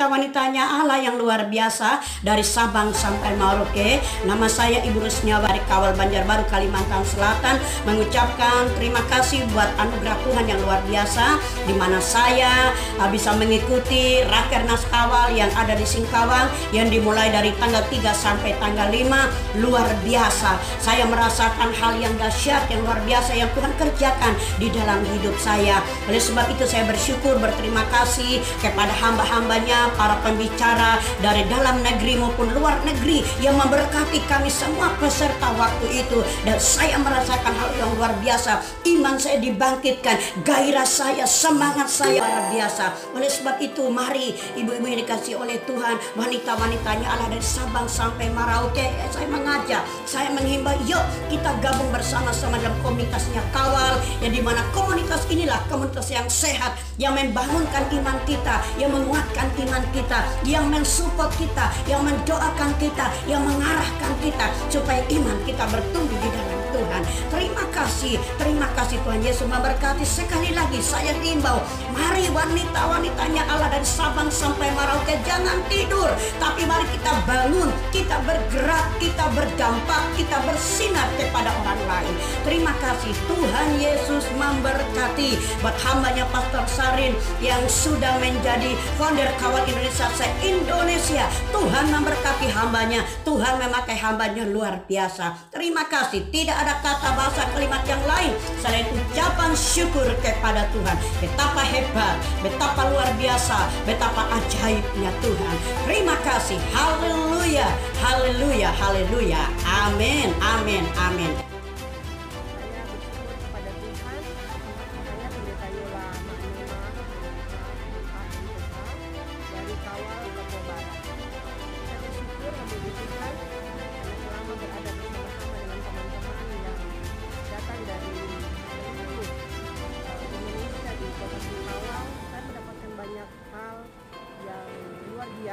wanita-wanitanya Allah yang luar biasa dari Sabang sampai Merauke. Nama saya Ibu Rusniawa dari Kawal Banjarbaru, Kalimantan Selatan, mengucapkan terima kasih buat anugerah Tuhan yang luar biasa, di mana saya bisa mengikuti Rakernas Kawal yang ada di Singkawang yang dimulai dari tanggal 3 sampai tanggal 5. Luar biasa, saya merasakan hal yang dahsyat, yang luar biasa yang Tuhan kerjakan di dalam hidup saya. Oleh sebab itu saya bersyukur, berterima kasih kepada hamba-hambanya, para pembicara dari dalam negeri maupun luar negeri yang memberkati kami semua peserta waktu itu. Dan saya merasakan hal yang luar biasa, iman saya dibangkitkan, gairah saya, semangat saya luar biasa. Oleh sebab itu mari ibu-ibu yang dikasih oleh Tuhan, wanita-wanitanya Allah dari Sabang sampai Merauke, saya mengajak, saya menghimbau, yuk kita gabung bersama-sama dalam komunitasnya Kawal, yang dimana komunitas inilah komunitas yang sehat, yang membangunkan iman kita, yang menguatkan iman kita, yang mensupport kita, yang mendoakan kita, yang mengarahkan kita supaya iman kita bertumbuh di dalam Tuhan. Terima kasih Tuhan Yesus memberkati. Sekali lagi saya himbau, mari wanita-wanitanya Allah dari Sabang sampai Merauke, jangan tidur, tapi mari kita bangun, kita bergerak, kita berdampak, kita bersinar kepada orang lain. Terima kasih, Tuhan Yesus memberkati. Buat hambanya Pastor Sarin yang sudah menjadi founder Kawal Indonesia se-Indonesia, Tuhan memberkati hambanya, Tuhan memakai hambanya luar biasa. Terima kasih, tidak ada kata bahasa kalimat yang lain selain ucapan syukur kepada Tuhan. Betapa hebat, betapa luar biasa, betapa ajaibnya Tuhan. Terima kasih, haleluya, haleluya, haleluya, amin, amin, amin.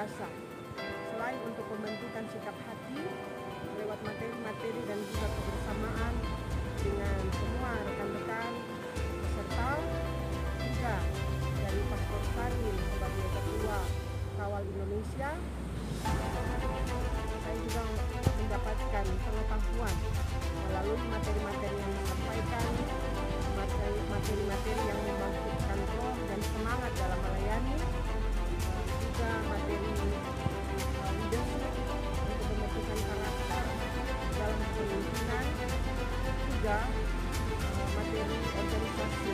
biasa. Selain untuk pembentukan sikap hati lewat materi-materi dan juga kebersamaan dengan semua rekan-rekan peserta, juga dari Pastor Sarin sebagai Ketua Kawal Indonesia, saya juga mendapatkan pengetahuan melalui materi-materi yang disampaikan, materi-materi yang membangkitkan roh dan semangat dalam melayani, juga materi leadership untuk pembentukan karakter dalam kepemimpinan, juga materi organisasi,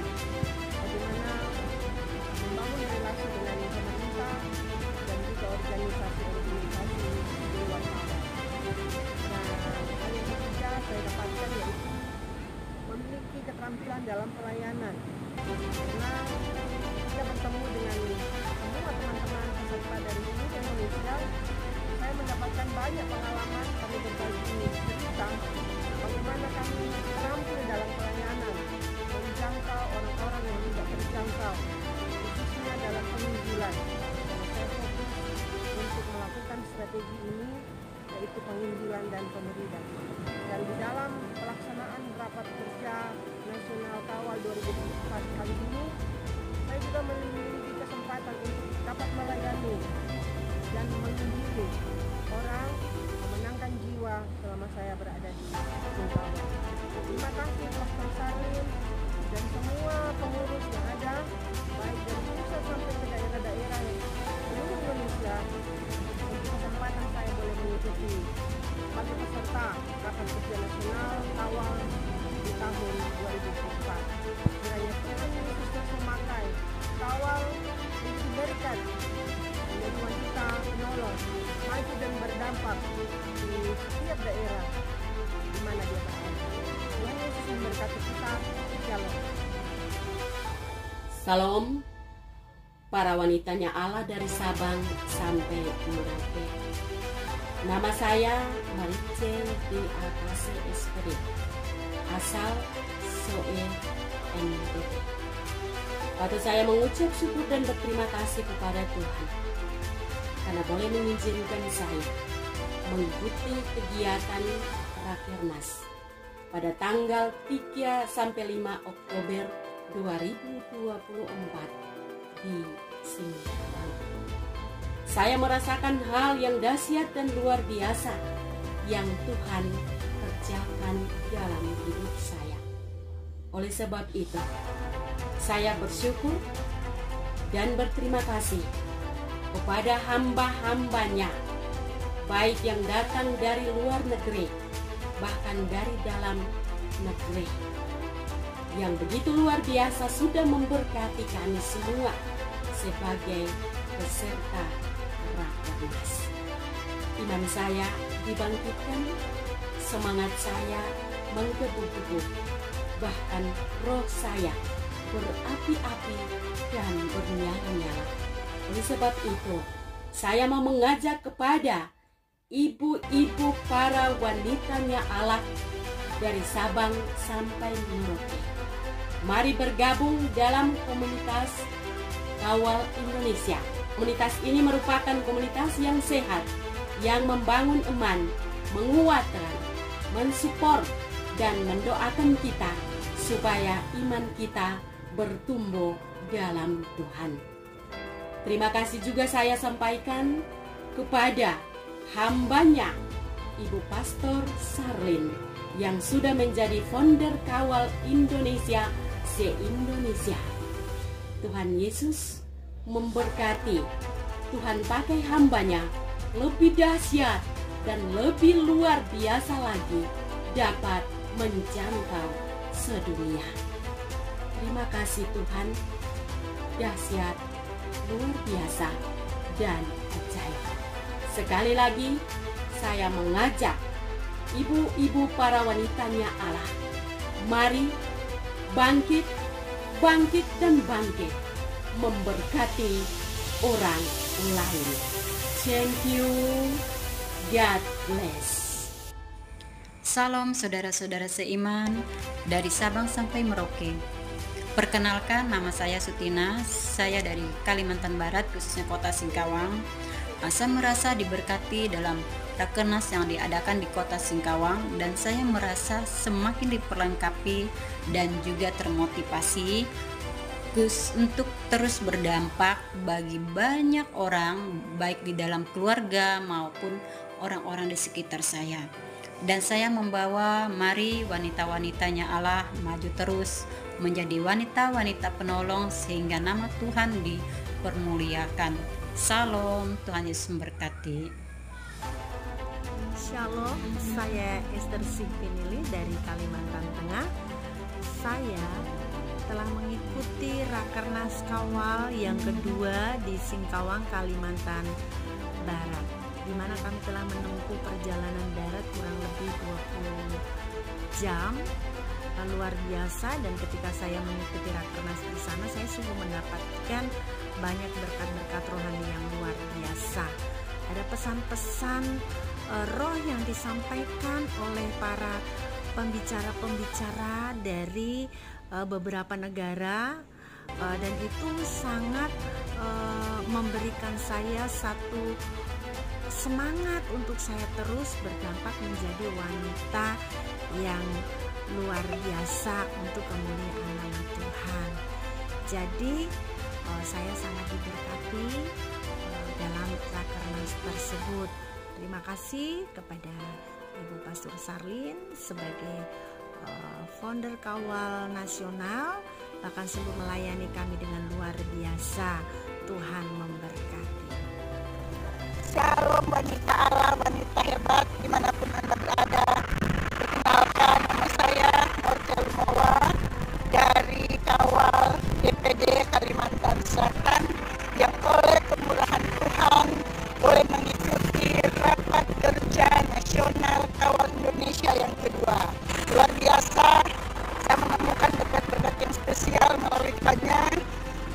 bagaimana membangun relasi dengan pemerintah dan juga organisasi-organisasi di luar sana. Dan hal yang ketiga saya dapatkan yaitu memiliki keterampilan dalam pelayanan, karena kita bertemu dengan semua teman-teman peserta dari seluruh Indonesia. Saya mendapatkan banyak pengalaman, kami berbagi cerita bagaimana kami terampil dalam pelayanan, menjangkau orang-orang yang tidak terjangkau, khususnya dalam penginjilan. Saya fokus untuk melakukan strategi ini, yaitu penginjilan dan pemberian. Dan di dalam pelaksanaan rapat kerja nasional Kawal 2024 kali ini, saya juga memiliki kesempatan untuk dapat melayani dan menginjili orang, memenangkan jiwa selama saya berada di Singkawang. Terima kasih Pastor Sarin dan semua pengurus yang ada, baik dari pusat sampai ke daerah-daerah seluruh Indonesia, untuk kesempatan saya boleh mengikuti sebagai peserta rapat kerja nasional Kawal di tahun 2024. Kiranya Tuhan Yesus memakai Kawal untuk diberikan menjadi wanita penolong, maju dan berdampak di setiap daerah di mana dia berada. Tuhan Yesus memberkati kita. Shalom. Salam para wanitanya Allah dari Sabang sampai Merauke. Nama saya Marice di Alkasi SPD, asal Soe NTT. Patut saya mengucap syukur dan berterima kasih kepada Tuhan karena boleh mengizinkan saya mengikuti kegiatan Rakernas pada tanggal 3 sampai 5 Oktober 2024 di Singkawang. saya merasakan hal yang dahsyat dan luar biasa yang Tuhan kerjakan dalam hidup saya. Oleh sebab itu, saya bersyukur dan berterima kasih kepada hamba-hambanya, baik yang datang dari luar negeri, bahkan dari dalam negeri, yang begitu luar biasa sudah memberkati kami semua sebagai peserta Rakernas. Iman saya dibangkitkan, semangat saya menggebu-gebu, bahkan roh saya berapi-api dan bernyala-nyala. Oleh sebab itu, saya mau mengajak kepada ibu-ibu para wanitanya Allah dari Sabang sampai Merauke. Mari bergabung dalam komunitas Kawal Indonesia. Komunitas ini merupakan komunitas yang sehat, yang membangun iman, menguatkan, mensupport, dan mendoakan kita supaya iman kita bertumbuh dalam Tuhan. Terima kasih juga saya sampaikan kepada hambanya Ibu Pastor Sarlin yang sudah menjadi founder Kawal Indonesia se-Indonesia. Tuhan Yesus memberkati. Tuhan pakai hambanya lebih dahsyat dan lebih luar biasa lagi dapat menjangkau sedunia. Terima kasih Tuhan, dahsyat, luar biasa, dan ajaib. Sekali lagi, saya mengajak ibu-ibu para wanitanya Allah. Mari bangkit, bangkit dan bangkit, memberkati orang lain. Thank you. God bless. Salam saudara-saudara seiman dari Sabang sampai Merauke. Perkenalkan, nama saya Sutina, saya dari Kalimantan Barat, khususnya kota Singkawang. Saya merasa diberkati dalam Rakernas yang diadakan di kota Singkawang, dan saya merasa semakin diperlengkapi dan juga termotivasi untuk terus berdampak bagi banyak orang, baik di dalam keluarga maupun orang-orang di sekitar saya. Dan saya membawa mari wanita-wanitanya Allah maju terus menjadi wanita-wanita penolong sehingga nama Tuhan dipermuliakan. Salam, Tuhan Yesus memberkati. Shalom, saya Esther Sipinili dari Kalimantan Tengah. Saya telah mengikuti Rakernas Kawal yang kedua di Singkawang, Kalimantan Barat, di mana kami telah menempuh perjalanan darat kurang lebih 20 jam. Luar biasa, dan ketika saya mengikuti Rakernas di sana, saya sungguh mendapatkan banyak berkat-berkat rohani yang luar biasa. Ada pesan-pesan roh yang disampaikan oleh para pembicara-pembicara dari beberapa negara, dan itu sangat memberikan saya satu semangat untuk saya terus berdampak menjadi wanita yang luar biasa untuk kemuliaan nama Tuhan. Jadi saya sangat diberkati dalam Rakernas tersebut. Terima kasih kepada Ibu Pastor Sarlin sebagai founder Kawal Nasional, bahkan sungguh melayani kami dengan luar biasa. Tuhan memberkati. Shalom wanita Allah, wanita hebat dimanapun Anda berada. Perkenalkan, nama saya Nortel Mowa dari Kawal DPD Kalimantan Selatan, yang oleh kemurahan Tuhan boleh mengikuti rapat kerja nasional Kawal Indonesia yang kedua. Luar biasa, saya menemukan berkat-berkat yang spesial melalui banyak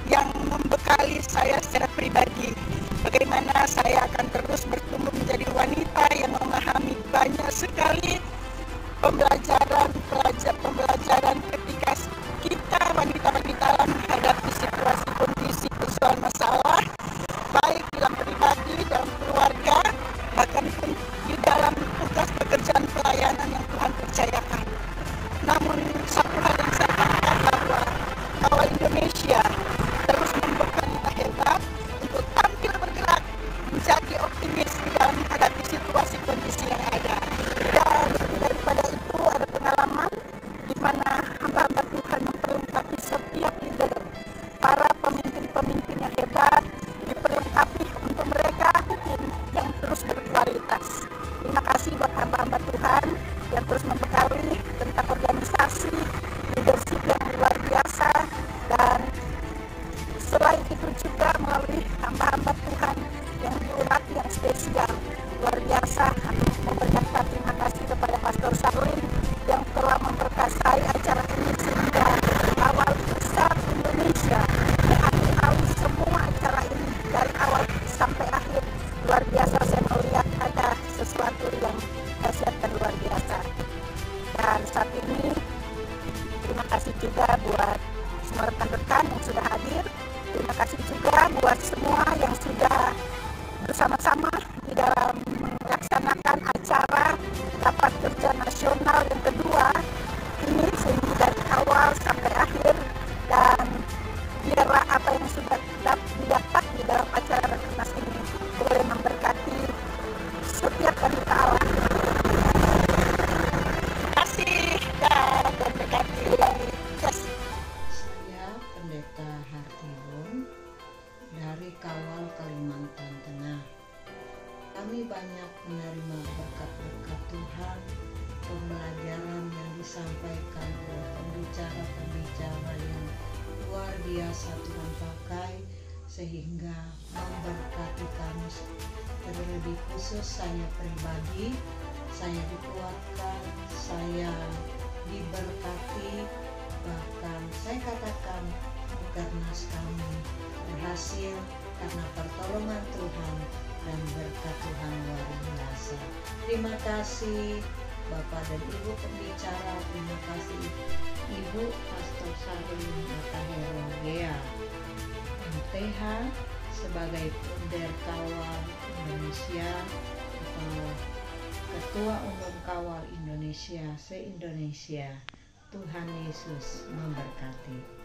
yang membekali saya secara pribadi. Bagaimana saya akan terus bertumbuh menjadi wanita yang memahami banyak sekali pembelajaran ketika kita wanita-wanita menghadapi situasi kondisi persoalan masalah, baik dalam pribadi, dalam keluarga, bahkan pun di dalam tugas pekerjaan pelayanan yang Tuhan percayakan. Namun satu hal yang saya katakan bahwa Kawal Indonesia terus membekali kita hebat untuk tampil bergerak biasa. Dan selain itu juga melalui hamba-hamba Tuhan yang diurapi yang spesial luar biasa, memberikan terima kasih kepada Pastor Sarlin yang telah memberkasai acara ini sehingga awal besar Indonesia diambil semua acara ini dari awal sampai akhir. Luar biasa, saya melihat ada sesuatu yang dahsyat dan luar biasa. Dan saat ini terima kasih juga buat semua rekan-rekan yang sudah hadir. Terima kasih juga buat semua yang sudah bersama-sama di dalam melaksanakan acara rapat kerja nasional yang kedua ini, sehingga dari awal sampai akhir. Dan biarlah apa yang sudah didapat di dalam acara Rakernas ini boleh memberkati setiap wanita Allah. Terima kasih dan memberkati. Yes. Saya Pendeta Hartibun dari Kawal, Kalimantan Tengah. Kami banyak menerima berkat-berkat Tuhan, pembelajaran yang disampaikan oleh pembicara-pembicara yang luar biasa Tuhan pakai sehingga memberkati kami. Terlebih khusus saya pribadi, saya dikuatkan, saya diberkati, bahkan saya katakan Rakernas kami berhasil karena pertolongan Tuhan dan berkat Tuhan luar biasa. Terima kasih Bapak dan Ibu pembicara, terima kasih Ibu Pastor Sarlin Ataherogea MTH sebagai Punder Kawal Indonesia atau Ketua Umum Kawal Indonesia se-Indonesia. Tuhan Yesus memberkati.